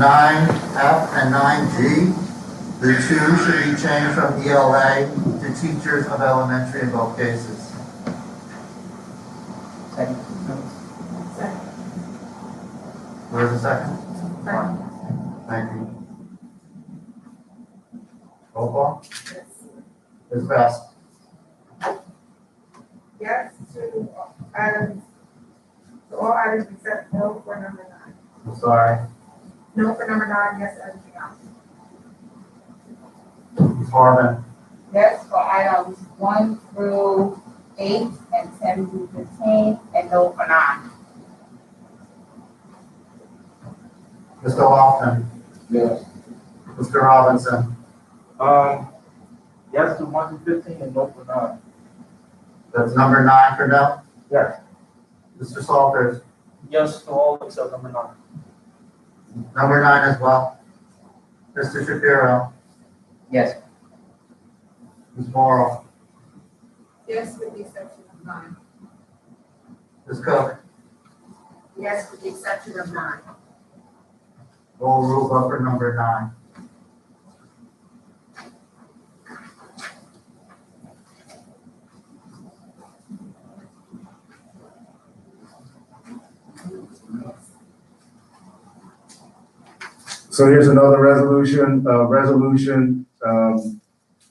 9F and 9G. The two should be changed from ELA to teachers of elementary in both cases. Second. Where's the second? Thank you. Roll call. Ms. Best. Yes to items, to all items except no for number 9. I'm sorry. No for number 9, yes to everything else. Ms. Harmon. Yes for items 1 through 8 and 10 through 15, and no for 9. Mr. Lofton. Yes. Mr. Robinson. Yes to 1 through 15 and no for 9. That's number 9 for no. Yes. Mr. Salters. Yes to all except number 9. Number 9 as well. Mr. Shapiro. Yes. Ms. Morrow. Yes with the exception of 9. Ms. Cook. Yes with the exception of 9. Roll rule for number 9. So here's another resolution,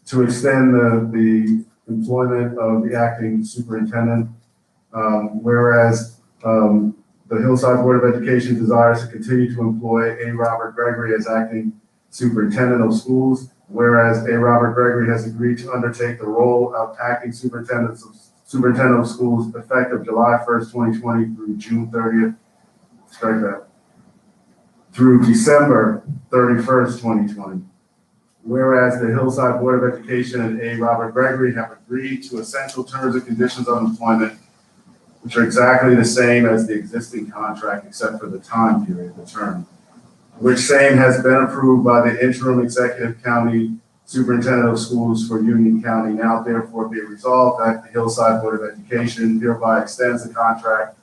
to extend the employment of the acting superintendent. Whereas the Hillside Board of Education desires to continue to employ A. Robert Gregory as acting superintendent of schools. Whereas A. Robert Gregory has agreed to undertake the role of acting superintendent of schools effective July 1st, 2020 through June 30th. Strike that. Through December 31st, 2020. Whereas the Hillside Board of Education and A. Robert Gregory have agreed to essential terms and conditions of employment, which are exactly the same as the existing contract except for the time period, the term, which same has been approved by the interim executive county superintendent of schools for Union County. Now therefore be resolved that the Hillside Board of Education hereby extends the contract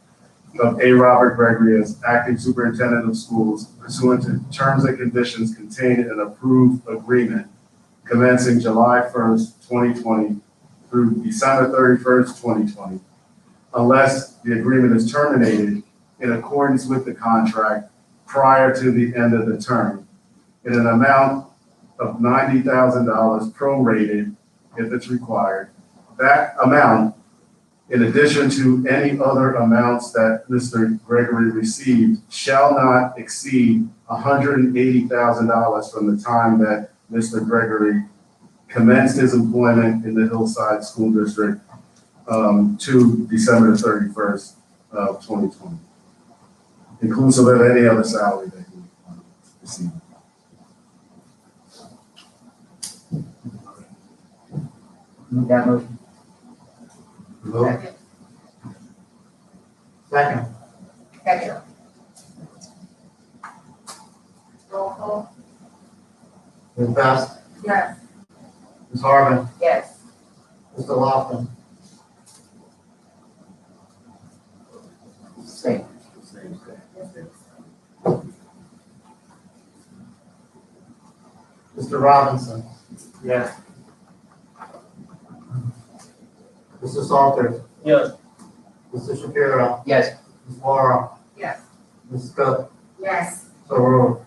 of A. Robert Gregory as acting superintendent of schools pursuant to terms and conditions contained in an approved agreement commencing July 1st, 2020 through December 31st, 2020, unless the agreement is terminated in accordance with the contract prior to the end of the term in an amount of $90,000 prorated if it's required. That amount, in addition to any other amounts that Mr. Gregory received, shall not exceed $180,000 from the time that Mr. Gregory commenced his employment in the Hillside School District to December 31st of 2020, inclusive of any other salary that he received. Move that motion. Move. Second. Second. Roll call. Ms. Best. Yes. Ms. Harmon. Yes. Mr. Lofton. Same. Mr. Robinson. Yes. Mr. Salters. Yes. Mr. Shapiro. Yes. Ms. Morrow. Yes. Ms. Cook. Yes. So ruled.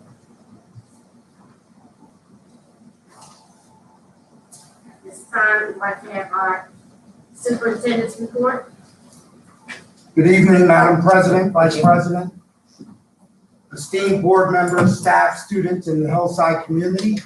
This time, we'd like to have our superintendent's report. Good evening, Madam President, Vice President, esteemed board members, staff, students, and the Hillside community.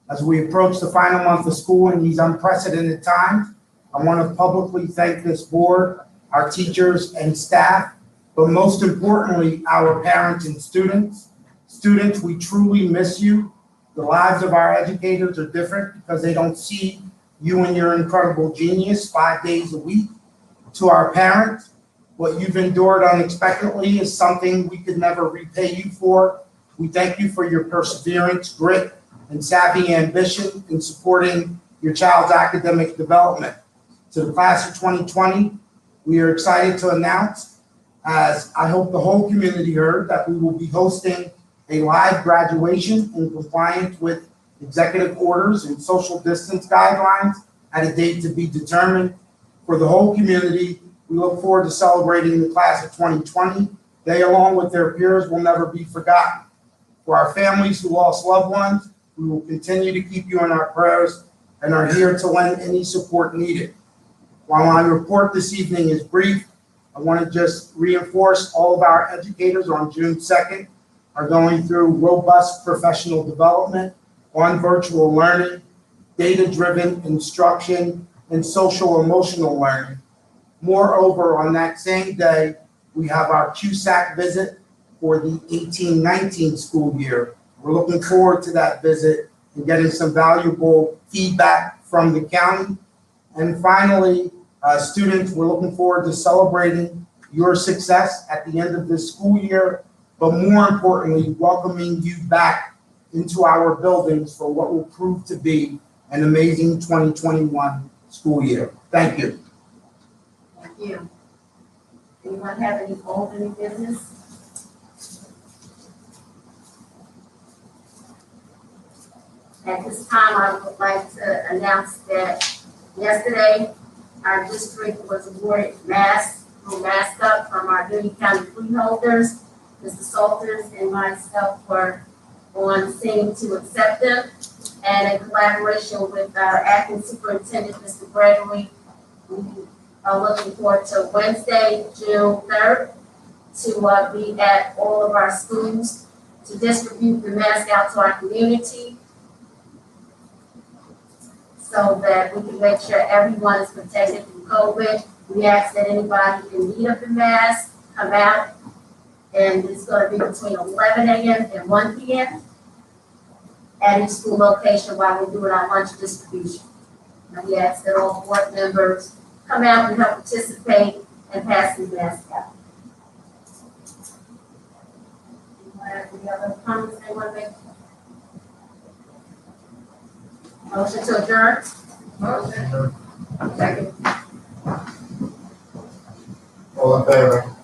As we approach the final month of school in these unprecedented times, I want to publicly thank this board, our teachers and staff, but most importantly, our parents and students. Students, we truly miss you. The lives of our educators are different because they don't see you and your incredible genius 5 days a week. To our parents, what you've endured unexpectedly is something we could never repay you for. We thank you for your perseverance, grit, and savvy ambition in supporting your child's academic development. To the class of 2020, we are excited to announce, as I hope the whole community heard, that we will be hosting a live graduation in compliance with executive orders and social distance guidelines at a date to be determined. For the whole community, we look forward to celebrating the class of 2020. They, along with their peers, will never be forgotten. For our families who lost loved ones, we will continue to keep you in our prayers and are here to lend any support needed. While my report this evening is brief, I want to just reinforce all of our educators on June 2nd are going through robust professional development on virtual learning, data-driven instruction, and social emotional learning. Moreover, on that same day, we have our QSAC visit for the 18-19 school year. We're looking forward to that visit and getting some valuable feedback from the county. And finally, students, we're looking forward to celebrating your success at the end of this school year, but more importantly, welcoming you back into our buildings for what will prove to be an amazing 2021 school year. Thank you. Thank you. Anyone have any old new business? At this time, I would like to announce that yesterday, our district was awarded mask up from our Union County freeholders. Mr. Salters and myself were on scene to accept them. And in collaboration with our acting superintendent, Mr. Gregory, we are looking forward to Wednesday, June 3rd, to be at all of our schools to distribute the mask out to our community so that we can make sure everyone is protected from COVID. We ask that anybody in need of the mask come out, and it's going to be between 11 a.m. and 1 p.m. at each school location while we're doing our lunch distribution. And we ask that all board members come out and help participate and pass the mask out. Any other comments they want to make? Motion to adjourn? Motion. Second. All in favor?